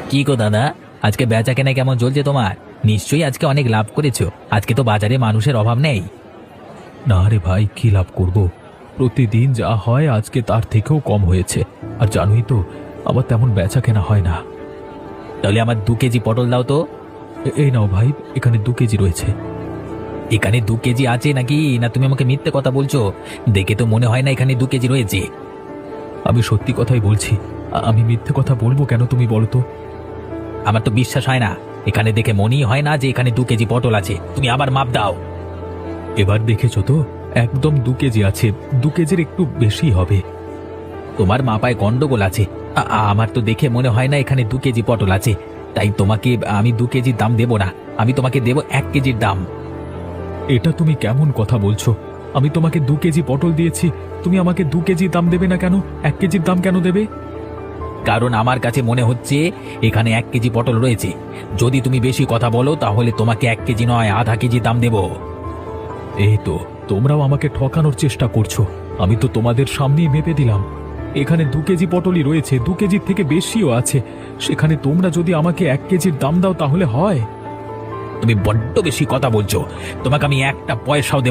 কি গো দাদা, আজকে বেচা কেনা কেমন চলছে তোমার? নিশ্চয়ই আজকে অনেক লাভ করেছো। আজকে তো বাজারে মানুষের অভাব নেই। না রে ভাই, কি লাভ করব? প্রতিদিন যা হয় আজকে তার থেকেও কম হয়েছে। আর জানোই তো, আবার তেমন বেচা কেনা হয় না। তাহলে আমার 2 কেজি পটল দাও তো। এই নাও ভাই, এখানে 2 কেজি রয়েছে। এখানে 2 কেজি আছে নাকি? না তুমি আমাকে মিথ্যে কথা বলছো? দেখে তো মনে হয় না এখানে 2 কেজি রয়েছে। আমি সত্যি কথাই বলছি। আমি মিথ্যে কথা বলবো কেন, তুমি বলো তো? আমার তো বিশ্বাস হয় না। এখানে দেখে মনেই হয় না যে এখানে 2 কেজি পটল আছে। তুমি আবার মাপ দাও। এবার দেখেছো তো, একদম 2 কেজি আছে। 2 কেজির একটু বেশি হবে। তোমার মাপায় গন্ডগোল আছে। আমার তো দেখে মনে হয় না এখানে 2 কেজি পটল আছে। তাই তোমাকে আমি 2 কেজির দাম দেব না। আমি তোমাকে দেব 1 কেজির দাম। এটা তুমি কেমন কথা বলছো? আমি তোমাকে 2 কেজি পটল দিয়েছি, তুমি আমাকে 2 কেজি দাম দেবে না কেন? 1 কেজির দাম কেন দেবে? কারণ আমার কাছে মনে হচ্ছে এখানে 1 কেজি পটল রয়েছে। যদি তুমি বেশি কথা বলো তাহলে তোমাকে 1 কেজি নয়, ½ কেজি দাম দেব। এই তো, তোমরাও আমাকে ঠকানোর চেষ্টা করছো। আমি তো তোমাদের সামনেই মেপে দিলাম। এখানে 2 কেজি পটলই রয়েছে, 2 কেজির থেকে বেশিও আছে। সেখানে তোমরা যদি আমাকে 1 কেজির দাম দাও তাহলে হয়? তুমি বড্ড বেশি কথা বলছো। তোমাকে আমি একটা পয়সাও দেব